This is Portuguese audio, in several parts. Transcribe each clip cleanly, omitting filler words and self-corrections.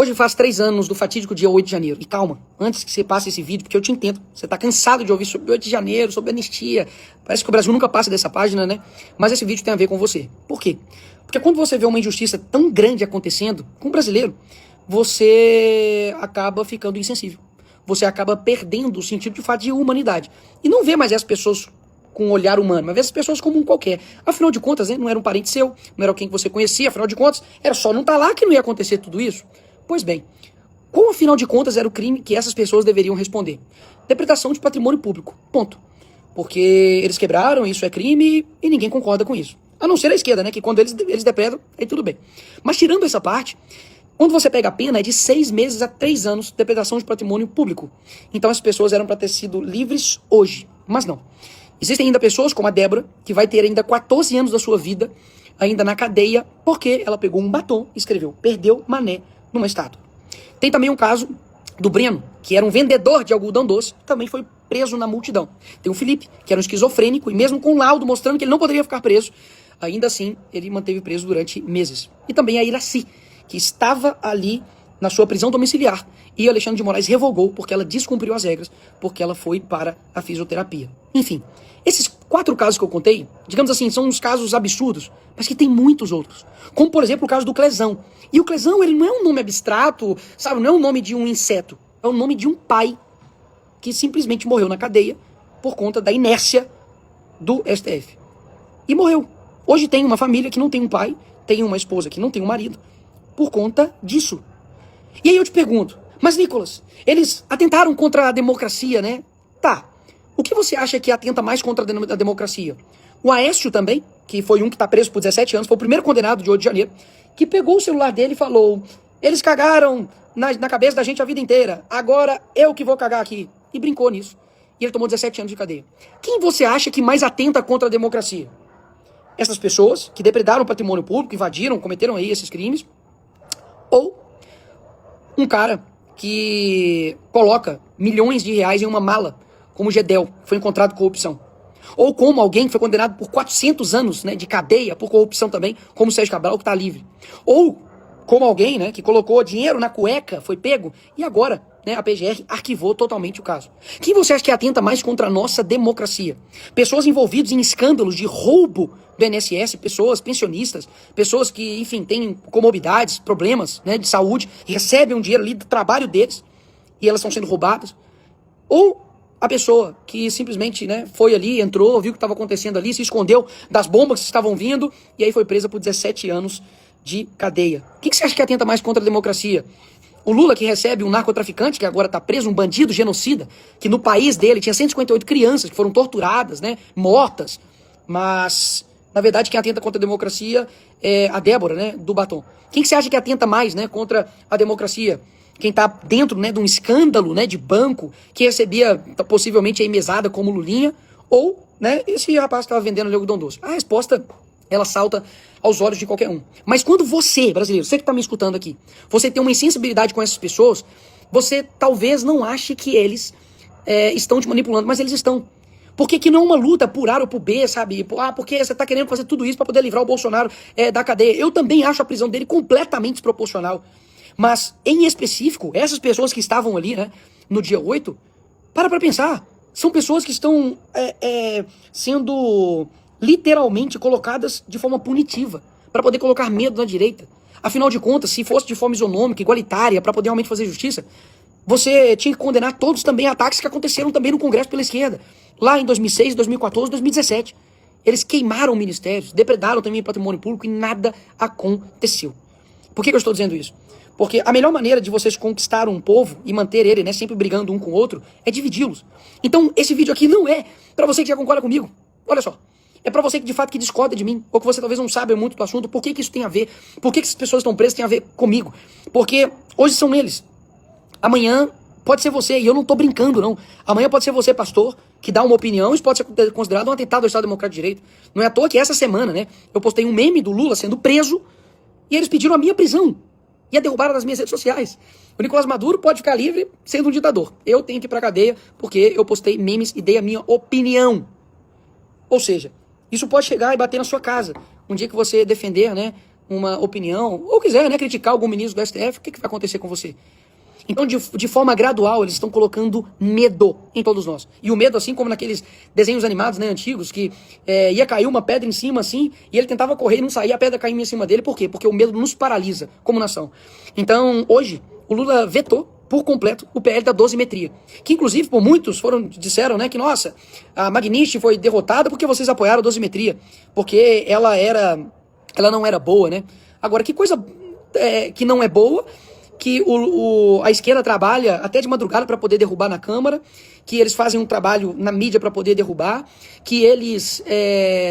Hoje faz 3 anos do fatídico dia 8 de janeiro. E calma, antes que você passe esse vídeo, porque eu te entendo. Você tá cansado de ouvir sobre 8 de janeiro, sobre anistia. Parece que o Brasil nunca passa dessa página, né? Mas esse vídeo tem a ver com você. Por quê? Porque quando você vê uma injustiça tão grande acontecendo com o brasileiro, você acaba ficando insensível. Você acaba perdendo o sentido de fato de humanidade. E não vê mais essas pessoas com um olhar humano, mas vê essas pessoas como um qualquer. Afinal de contas, né, não era um parente seu, não era alguém que você conhecia, afinal de contas, era só não estar lá que não ia acontecer tudo isso. Pois bem, qual afinal de contas era o crime que essas pessoas deveriam responder? Depredação de patrimônio público, ponto. Porque eles quebraram, isso é crime e ninguém concorda com isso. A não ser a esquerda, né, que quando eles depredam, aí tudo bem. Mas tirando essa parte, quando você pega a pena é de 6 meses a 3 anos de depredação de patrimônio público. Então as pessoas eram para ter sido livres hoje, mas não. Existem ainda pessoas como a Débora, que vai ter ainda 14 anos da sua vida ainda na cadeia, porque ela pegou um batom e escreveu "perdeu mané" numa estátua. Tem também um caso do Breno, que era um vendedor de algodão doce, que também foi preso na multidão. Tem o Felipe, que era um esquizofrênico, e mesmo com um laudo mostrando que ele não poderia ficar preso, ainda assim ele manteve preso durante meses. E também a Iraci, que estava ali na sua prisão domiciliar, e Alexandre de Moraes revogou porque ela descumpriu as regras, porque ela foi para a fisioterapia. Enfim, esses 4 casos que eu contei, digamos assim, são uns casos absurdos, mas que tem muitos outros. Como, por exemplo, o caso do Clesão. E o Clesão, ele não é um nome abstrato, sabe? Não é o nome de um inseto. É o nome de um pai que simplesmente morreu na cadeia por conta da inércia do STF. E morreu. Hoje tem uma família que não tem um pai, tem uma esposa que não tem um marido, por conta disso. E aí eu te pergunto, mas Nicolas, eles atentaram contra a democracia, né? Tá. O que você acha que atenta mais contra a democracia? O Aécio também, que foi um que está preso por 17 anos, foi o primeiro condenado de 8 de janeiro, que pegou o celular dele e falou: eles cagaram na cabeça da gente a vida inteira, agora eu que vou cagar aqui. E brincou nisso. E ele tomou 17 anos de cadeia. Quem você acha que mais atenta contra a democracia? Essas pessoas que depredaram o patrimônio público, invadiram, cometeram aí esses crimes? Ou um cara que coloca milhões de reais em uma mala, como o Gedel, que foi encontrado com corrupção? Ou como alguém que foi condenado por 400 anos, né, de cadeia por corrupção também, como o Sérgio Cabral, que está livre? Ou como alguém, né, que colocou dinheiro na cueca, foi pego, e agora, né, a PGR arquivou totalmente o caso. Quem você acha que atenta mais contra a nossa democracia? Pessoas envolvidas em escândalos de roubo do INSS, pessoas pensionistas, pessoas que, enfim, têm comorbidades, problemas, né, de saúde, recebem um dinheiro ali do trabalho deles, e elas estão sendo roubadas? Ou a pessoa que simplesmente, né, foi ali, entrou, viu o que estava acontecendo ali, se escondeu das bombas que estavam vindo, e aí foi presa por 17 anos de cadeia. O que você acha que atenta mais contra a democracia? O Lula, que recebe um narcotraficante, que agora está preso, um bandido genocida, que no país dele tinha 158 crianças que foram torturadas, né, mortas, mas, na verdade, quem atenta contra a democracia é a Débora, né, do batom. Quem você acha que atenta mais, né, contra a democracia? Quem está dentro, né, de um escândalo, né, de banco, que recebia possivelmente aí mesada como Lulinha, ou, né, esse rapaz que estava vendendo ali algodão doce? A resposta, ela salta aos olhos de qualquer um. Mas quando você, brasileiro, você que está me escutando aqui, você tem uma insensibilidade com essas pessoas, você talvez não ache que eles estão te manipulando, mas eles estão. Porque que não é uma luta por A ou por B, sabe? Porque você está querendo fazer tudo isso para poder livrar o Bolsonaro da cadeia. Eu também acho a prisão dele completamente desproporcional. Mas, em específico, essas pessoas que estavam ali, né, no dia 8, para pensar, são pessoas que estão sendo literalmente colocadas de forma punitiva, para poder colocar medo na direita. Afinal de contas, se fosse de forma isonômica, igualitária, para poder realmente fazer justiça, você tinha que condenar todos também ataques que aconteceram também no Congresso pela esquerda, lá em 2006, 2014, 2017. Eles queimaram ministérios, depredaram também o patrimônio público e nada aconteceu. Por que eu estou dizendo isso? Porque a melhor maneira de vocês conquistar um povo e manter ele, né, sempre brigando um com o outro, é dividi-los. Então, esse vídeo aqui não é para você que já concorda comigo. Olha só. É para você que de fato que discorda de mim, ou que você talvez não saiba muito do assunto. Por que isso tem a ver? Por que essas pessoas estão presas tem a ver comigo? Porque hoje são eles. Amanhã pode ser você, e eu não tô brincando, não. Amanhã pode ser você, pastor, que dá uma opinião, isso pode ser considerado um atentado ao Estado Democrático de Direito. Não é à toa que essa semana, né, eu postei um meme do Lula sendo preso, e eles pediram a minha prisão. E a derrubaram das minhas redes sociais. O Nicolás Maduro pode ficar livre sendo um ditador. Eu tenho que ir pra cadeia porque eu postei memes e dei a minha opinião. Ou seja, isso pode chegar e bater na sua casa. Um dia que você defender, né, uma opinião, ou quiser, né, criticar algum ministro do STF, o que vai acontecer com você? Então, de forma gradual, eles estão colocando medo em todos nós. E o medo, assim como naqueles desenhos animados, né, antigos, que ia cair uma pedra em cima, assim, e ele tentava correr e não saía, a pedra caía em cima dele. Por quê? Porque o medo nos paralisa como nação. Então, hoje, o Lula vetou por completo o PL da dosimetria. Que, inclusive, por muitos disseram, né, que, nossa, a Magnish foi derrotada porque vocês apoiaram a dosimetria. Porque ela não era boa, né? Agora, que coisa que não é boa, que a esquerda trabalha até de madrugada para poder derrubar na Câmara, que eles fazem um trabalho na mídia para poder derrubar, que eles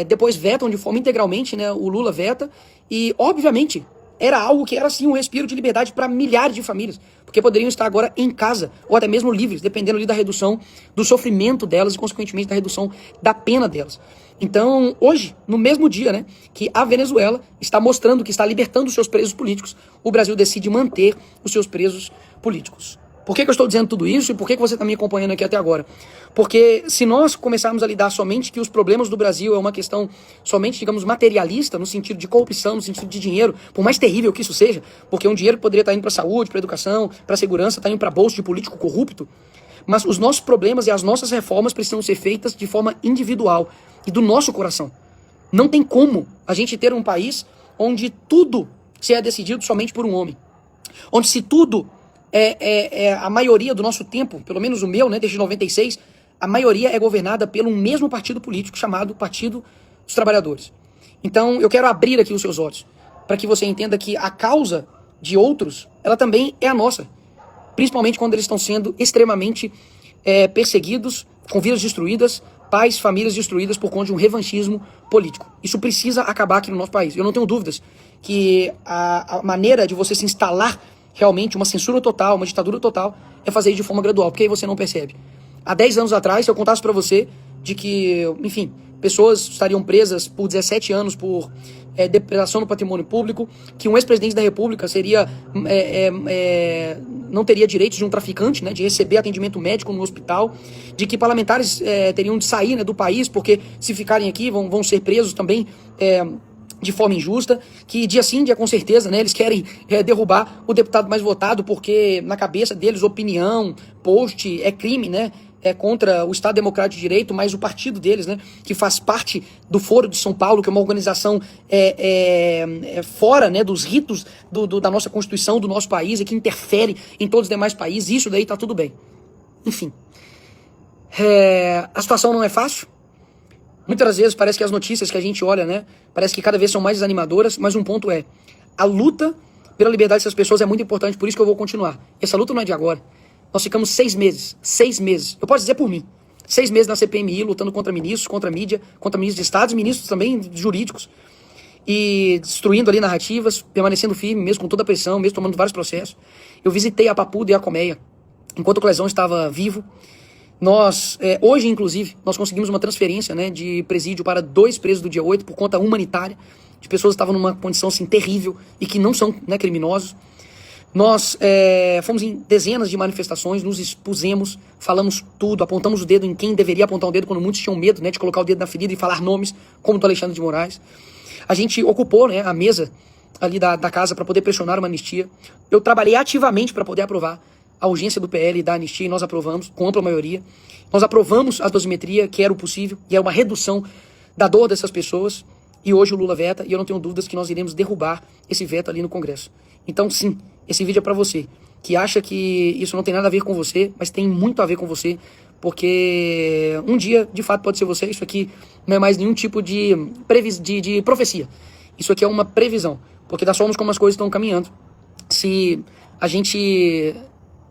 depois vetam de forma integralmente, né? O Lula veta, e obviamente era algo que era sim um respiro de liberdade para milhares de famílias, porque poderiam estar agora em casa, ou até mesmo livres, dependendo ali da redução do sofrimento delas e, consequentemente, da redução da pena delas. Então, hoje, no mesmo dia, né, que a Venezuela está mostrando que está libertando os seus presos políticos, o Brasil decide manter os seus presos políticos. Por que eu estou dizendo tudo isso e por que você está me acompanhando aqui até agora? Porque se nós começarmos a lidar somente que os problemas do Brasil é uma questão somente, digamos, materialista, no sentido de corrupção, no sentido de dinheiro, por mais terrível que isso seja, porque um dinheiro que poderia estar indo para a saúde, para a educação, para a segurança, está indo para bolso de político corrupto, mas os nossos problemas e as nossas reformas precisam ser feitas de forma individual e do nosso coração. Não tem como a gente ter um país onde tudo se é decidido somente por um homem. Onde se tudo a maioria do nosso tempo, pelo menos o meu, né, desde 96, a maioria é governada pelo mesmo partido político chamado Partido dos Trabalhadores. Então, eu quero abrir aqui os seus olhos para que você entenda que a causa de outros, ela também é a nossa. Principalmente quando eles estão sendo extremamente perseguidos, com vidas destruídas, pais, famílias destruídas por conta de um revanchismo político. Isso precisa acabar aqui no nosso país. Eu não tenho dúvidas que a maneira de você se instalar realmente uma censura total, uma ditadura total, é fazer isso de forma gradual, porque aí você não percebe. Há 10 anos atrás, se eu contasse para você de que, enfim, pessoas estariam presas por 17 anos por depredação do patrimônio público, que um ex-presidente da República seria não teria direitos de um traficante, né, de receber atendimento médico no hospital, de que parlamentares teriam de sair, né, do país, porque se ficarem aqui vão ser presos também de forma injusta, que dia sim, dia com certeza, né, eles querem derrubar o deputado mais votado, porque na cabeça deles opinião, post é crime, né, é contra o Estado Democrático de Direito, mas o partido deles, né, que faz parte do Foro de São Paulo, que é uma organização fora, né, dos ritos da nossa Constituição, do nosso país, e que interfere em todos os demais países, isso daí tá tudo bem. Enfim, a situação não é fácil. Muitas das vezes parece que as notícias que a gente olha, né, parece que cada vez são mais desanimadoras, mas um ponto é, a luta pela liberdade dessas pessoas é muito importante, por isso que eu vou continuar. Essa luta não é de agora. Nós ficamos 6 meses, eu posso dizer por mim, 6 meses na CPMI, lutando contra ministros, contra a mídia, contra ministros de estados, ministros também jurídicos, e destruindo ali narrativas, permanecendo firme, mesmo com toda a pressão, mesmo tomando vários processos. Eu visitei a Papuda e a Colmeia, enquanto o Clezão estava vivo. Nós, hoje inclusive, nós conseguimos uma transferência, né, de presídio para 2 presos do dia 8, por conta humanitária, de pessoas que estavam numa condição assim, terrível, e que não são, né, criminosos. Nós fomos em dezenas de manifestações, nos expusemos, falamos tudo, apontamos o dedo em quem deveria apontar o dedo quando muitos tinham medo, né, de colocar o dedo na ferida e falar nomes, como do Alexandre de Moraes. A gente ocupou, né, a mesa ali da casa para poder pressionar uma anistia. Eu trabalhei ativamente para poder aprovar a urgência do PL e da anistia, e nós aprovamos com ampla maioria. Nós aprovamos a dosimetria, que era o possível, e é uma redução da dor dessas pessoas, e hoje o Lula veta, e eu não tenho dúvidas que nós iremos derrubar esse veto ali no Congresso. Então, sim, esse vídeo é para você, que acha que isso não tem nada a ver com você, mas tem muito a ver com você, porque um dia, de fato, pode ser você. Isso aqui não é mais nenhum tipo de profecia. Isso aqui é uma previsão, porque das formas como as coisas estão caminhando, se a gente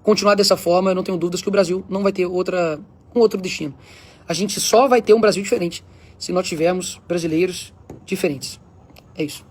continuar dessa forma, eu não tenho dúvidas que o Brasil não vai ter um outro destino. A gente só vai ter um Brasil diferente se nós tivermos brasileiros diferentes. É isso.